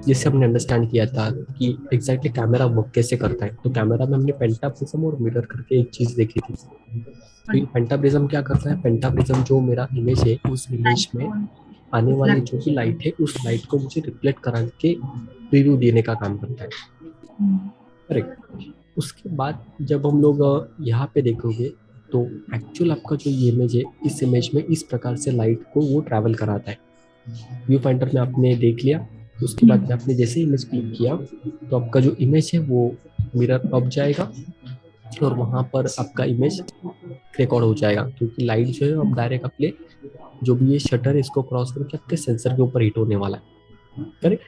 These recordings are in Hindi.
जैसे हमने अंडरस्टैंड किया था कि एग्जैक्टली कैमरा वर्क कैसे करता है, तो कैमरा में हमने पेंटाप्रिज्म और मिरर करके एक चीज देखी थी। तो ये पेंटाप्रिज्म क्या करता है, पेंटाप्रिज्म जो मेरा इमेज है उस इमेज में आने वाली जो भी लाइट है उस लाइट को मुझे रिफ्लेक्ट करा के प्रीव्यू देने का काम करता है। करेक्ट। उसके बाद जब हम लोग यहाँ पे देखोगे तो एक्चुअल आपका जो ये इमेज है, इस इमेज में इस प्रकार से लाइट को वो ट्रैवल कराता है। व्यू फाइंडर में आपने देख लिया, उसके बाद में आपने जैसे इमेज क्लिक किया तो आपका जो इमेज है वो मिरर अप जाएगा और वहां पर आपका इमेज रिकॉर्ड हो जाएगा, क्योंकि लाइट जो है अब डायरेक्ट अपने जो भी ये शटर है इसको क्रॉस करके आपके सेंसर के ऊपर हिट होने वाला है। करेक्ट।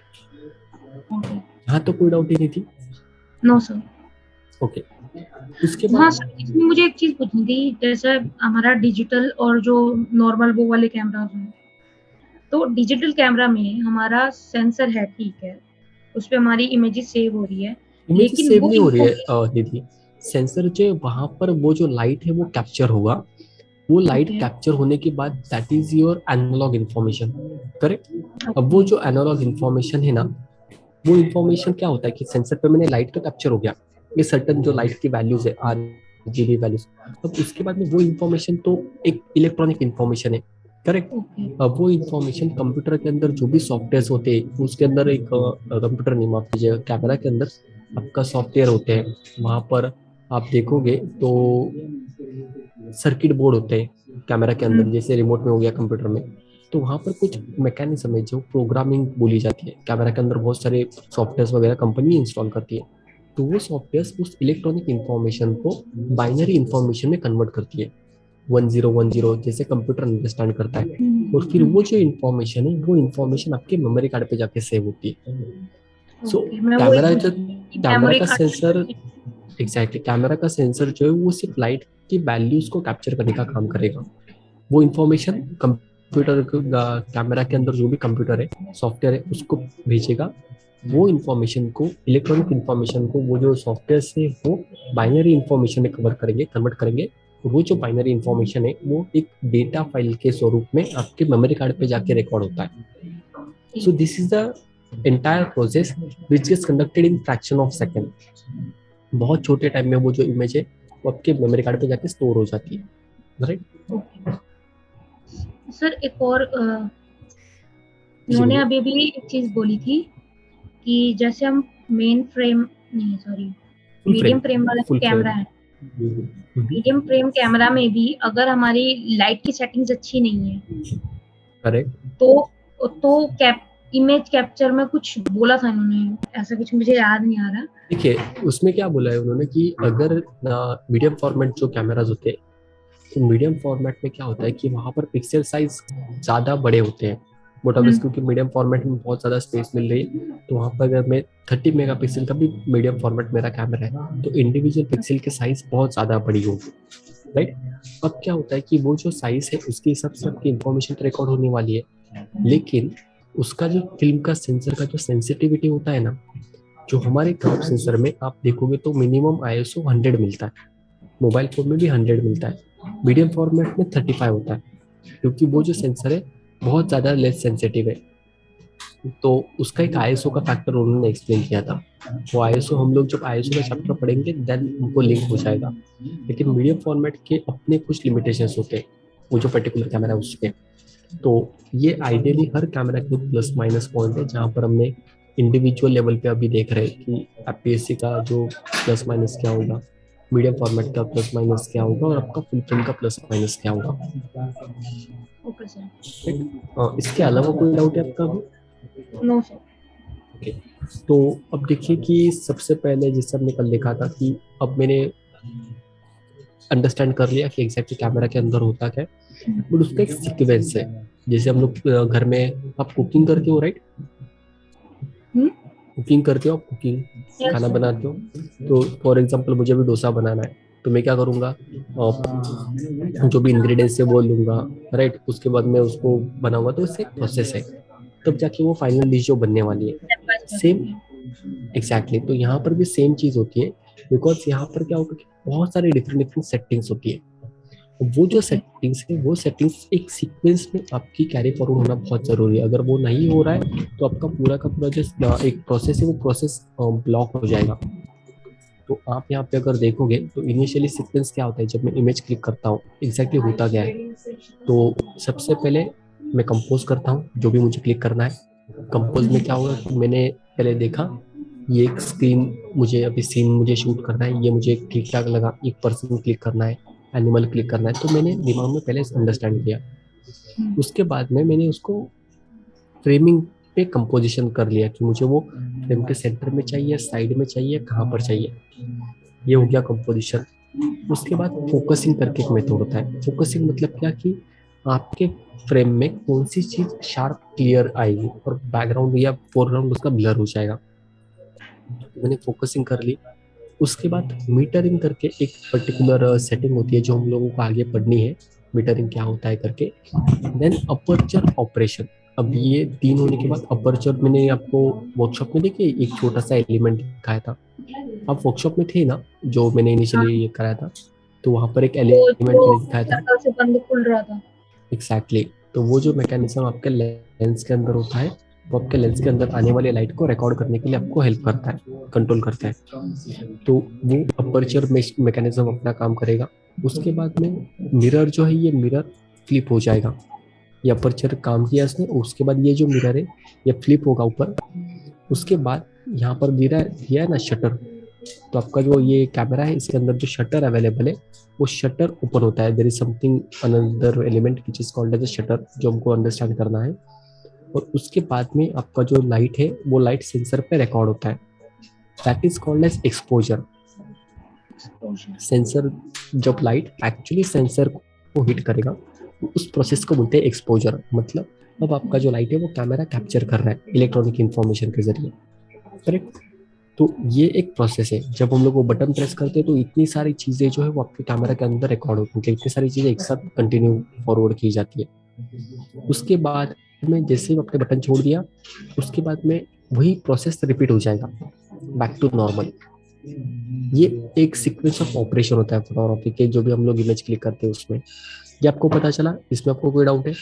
यहाँ तो कोई डाउट ही नहीं थी। No sir. ओके। उसके हाँ बाद सर, इसमें मुझे एक चीज पूछनी थी, जैसे हमारा डिजिटल और जो नॉर्मल वो वाले कैमरास हैं, तो डिजिटल कैमरा में हमारा सेंसर है, ठीक है, उस पे हमारी इमेजेस सेव हो रही है, इमेज लेकिन सेव वो नहीं हो रही है इंफॉर्मेशन। दीदी। सेंसर जो है वहां पर वो जो लाइट है वो कैप्चर होगा, वो लाइट ओके। कैप्चर होने के बाद that is your analog information. Correct. अब वो ओके। जो एनालॉग इन्फॉर्मेशन है ना, वो इन्फॉर्मेशन क्या होता है कि सेंसर पे मैंने लाइट तो कैप्चर हो गया, ये सर्टन जो लाइट की वैल्यूज है RGB वैल्यूज। अब उसके बाद में वो इन्फॉर्मेशन तो एक इलेक्ट्रॉनिक इन्फॉर्मेशन है। करेक्ट। ओके। अब वो इन्फॉर्मेशन कंप्यूटर के अंदर जो भी सॉफ्टवेयर होते हैं उसके अंदर एक कंप्यूटर नहीं, माफ कीजिए, कैमरा के अंदर आपका सॉफ्टवेयर होते हैं, वहां पर आप देखोगे तो सर्किट बोर्ड होते हैं कैमरा के अंदर, जैसे रिमोट में हो गया कंप्यूटर में। तो वहाँ पर कुछ मैकेनिज्म है जो प्रोग्रामिंग बोली जाती है, कैमरा के अंदर बहुत सारे सॉफ्टवेयर वगैरह कंपनी इंस्टॉल करती है। तो वो सॉफ्टवेयर उस इलेक्ट्रॉनिक इंफॉर्मेशन को बाइनरी इंफॉर्मेशन में कन्वर्ट करती है, 1010 जैसे कंप्यूटर अंडरस्टैंड करता है। और फिर वो जो इंफॉर्मेशन है वो इंफॉर्मेशन आपके मेमोरी कार्ड पे जाके सेव होती है। सो ओके, मैं वही कैमरा पूछ जो रही थी कि कैमरा मेमोरी का सेंसर, कार्ड। एग्जैक्टली कैमरा का सेंसर जो है वो सिर्फ लाइट की वैल्यूज को कैप्चर करने का काम करेगा। वो इंफॉर्मेशन कंप्यूटर कैमरा के अंदर जो भी कंप्यूटर है सॉफ्टवेयर है उसको भेजेगा। वो इंफॉर्मेशन को, इलेक्ट्रॉनिक इंफॉर्मेशन को, वो जो सॉफ्टवेयर से वो बाइनरी इंफॉर्मेशन में कन्वर्ट करेंगे। वो जो बाइनरी इंफॉर्मेशन है वो एक डेटा फाइल के स्वरूप में आपके मेमोरी कार्ड पे जाके रिकॉर्ड होता है। So this is the entire process which is conducted in fraction of second. बहुत छोटे टाइम में वो जो इमेज है वो आपके मेमोरी कार्ड पे जाके स्टोर हो जाती है। राइट। ओके सर, एक और जी उन्होंने बोलिए। अभी भी एक चीज बोली थी कि जैसे हम मेन फ्रेम, नहीं sorry, full frame. Medium frame वाला फुल फ्रेम। कैमरा है, मीडियम फ्रेम कैमरा में भी अगर हमारी लाइट की सेटिंग्स अच्छी नहीं है, करेक्ट। तो कैप इमेज कैप्चर में कुछ बोला था इन्होंने, ऐसा कुछ मुझे याद नहीं आ रहा। देखिए उसमें क्या बोला है उन्होंने कि अगर मीडियम फॉर्मेट जो कैमराज होते हैं, तो मीडियम फॉर्मेट में क्या होता है कि वहां पर पिक्सल साइज ज़्यादा बड़े होते हैं। बट अब क्योंकि मीडियम फॉर्मेट में बहुत ज़्यादा स्पेस मिल रही है, तो वहाँ पर अगर मैं 30 मेगापिक्सल का भी मीडियम फॉर्मेट मेरा कैमरा है तो इंडिविजुअल पिक्सल की साइज बहुत ज़्यादा बड़ी होगी। राइट। अब क्या होता है कि वो जो साइज है उसके हिसाब से आपकी इंफॉर्मेशन रिकॉर्ड होने वाली है, लेकिन उसका जो फिल्म का सेंसर का जो सेंसिटिविटी होता है ना, जो हमारे क्रॉप सेंसर में आप देखोगे तो मिनिमम ISO 100 मिलता है, मोबाइल फोन में भी 100 मिलता है, मीडियम फॉर्मेट में 35 होता है, क्योंकि वो जो सेंसर है बहुत ज़्यादा लेस सेंसिटिव है। तो उसका एक ISO का फैक्टर उन्होंने एक्सप्लेन किया था। वो ISO हम लोग जब ISO का चैप्टर पढ़ेंगे देन हमको लिंक हो जाएगा, लेकिन मीडियम फॉर्मेट के अपने कुछ लिमिटेशंस होते हैं वो जो पर्टिकुलर कैमरा है उसके। तो ये आइडियली हर कैमरा के प्लस माइनस पॉइंट है, जहाँ पर हमने इंडिविजुअल लेवल पे अभी देख रहे हैं कि APS-C का जो प्लस माइनस क्या होगा, मीडियम फॉर्मेट का प्लस माइनस क्या होगा और आपका फुल फ्रेम का प्लस माइनस क्या होगा। Okay sir. इसके अलावा कोई डाउट है आपका अभी? No sir. ओके। तो अब देखिए कि सबसे पहले जैसे हमने कल देखा था कि अब मैंने अंडरस्टैंड कर लिया कि एग्जैक्टली कैमरा के अंदर होता क्या है, बट उसका एक सीक्वेंस है। जैसे हम लोग घर में, आप कुकिंग करते हो राइट? कुकिंग करते हो आप? कुकिंग, यस खाना सर। बनाते हो? तो फॉर एग्जांपल मुझे भी डोसा बनाना है, तो मैं क्या करूँगा, जो भी इंग्रेडिएंट्स है वो लूँगा, राइट? उसके बाद मैं उसको बनाऊंगा, तो इससे एक प्रोसेस है, तब जाके वो फाइनल डिश जो बनने वाली है। स्टेप बाय स्टेप सेम, होती है। एग्जैक्टली। तो यहाँ पर भी सेम चीज़ होती है, बिकॉज यहाँ पर क्या होगा कि बहुत सारी डिफरेंट डिफरेंट सेटिंग्स होती है। वो जो सेटिंग्स है वो सेटिंग्स एक सीक्वेंस में आपकी कैरी फॉरवर्ड होना बहुत जरूरी है। अगर वो नहीं हो रहा है तो आपका पूरा का पूरा जो एक प्रोसेस है वो प्रोसेस ब्लॉक हो जाएगा। तो आप यहाँ पे अगर देखोगे तो इनिशियली सीक्वेंस क्या होता है, जब मैं इमेज क्लिक करता हूँ एग्जैक्टली होता क्या है। तो सबसे पहले मैं कंपोज करता हूँ जो भी मुझे क्लिक करना है। कंपोज में क्या होगा कि मैंने पहले देखा ये एक स्क्रीन, मुझे अभी सीन मुझे शूट करना है, ये मुझे ठीक ठाक लगा, एक पर्सन क्लिक करना है, एनिमल क्लिक करना है, तो मैंने दिमाग में पहले अंडरस्टैंड किया। उसके बाद में मैंने उसको फ्रेमिंग पे कंपोजिशन कर लिया कि मुझे वो फ्रेम के सेंटर में चाहिए, साइड में चाहिए, कहाँ पर चाहिए। ये हो गया कंपोजिशन। उसके बाद फोकसिंग करके एक मेथड होता है। फोकसिंग मतलब क्या कि आपके फ्रेम में कौन सी चीज शार्प क्लियर आएगी और बैकग्राउंड या फोरग्राउंड उसका ब्लर हो जाएगा। मैंने फोकसिंग कर ली। उसके बाद मीटरिंग करके एक पर्टिकुलर सेटिंग होती है जो हम लोगों को आगे पढ़नी है, मीटरिंग क्या होता है करके। Then aperture operation. अब ये तीन होने के बाद अपर्चर मैंने आपको वर्कशॉप में देखिए एक छोटा सा एलिमेंट दिखाया था। आप वर्कशॉप में थे ना, जो मैंने इनिशियली ये कराया था, तो वहां पर एक वो एलिमेंट जो मैंने दिखाया था। सर्कल से बंद खुल रहा था। एग्जैक्टली तो वो जो मैकेनिज्म आपके लेंस के अंदर होता है वो आपके लेंस के अंदर आने वाली लाइट को रिकॉर्ड करने के लिए आपको हेल्प करता है, कंट्रोल करता है। तो वो अपर्चर मैकेनिज्म अपना काम करेगा। उसके बाद में मिरर जो है ये मिरर फ्लिप हो जाएगा। ये अपर्चर काम किया इसने, उसके बाद ये जो मिरर है ये फ्लिप होगा ऊपर। उसके बाद यहाँ पर दिया है ना शटर, तो आपका जो ये कैमरा है इसके अंदर जो शटर अवेलेबल है वो शटर ओपन होता है। There is something another element which is called as a shutter, जो हमको अंडरस्टैंड करना है। और उसके बाद में आपका जो लाइट है वो लाइट सेंसर पे रिकॉर्ड होता है, that is called as exposure. Sensor जब लाइट एक्चुअली सेंसर को हिट करेगा उस प्रोसेस को बोलते हैं एक्सपोजर। मतलब अब आपका जो लाइट है वो कैमरा कैप्चर कर रहा है इलेक्ट्रॉनिक इंफॉर्मेशन के जरिए, करेक्ट। तो ये एक प्रोसेस है। जब हम लोग वो बटन प्रेस करते हैं तो इतनी सारी चीजें जो है वो आपके कैमरा के अंदर रिकॉर्ड होती है, इतनी सारी चीजें एक साथ कंटिन्यू फॉरवर्ड की जाती है। उसके बाद में जैसे ही आपने बटन छोड़ दिया उसके बाद में वही प्रोसेस रिपीट हो जाएगा बैक टू नॉर्मल। ये एक सीक्वेंस ऑफ ऑपरेशन होता है फोटोग्राफी के, जो भी हम लोग इमेज क्लिक करते हैं उसमें। ये आपको पता चला? इसमें आपको कोई डाउट है?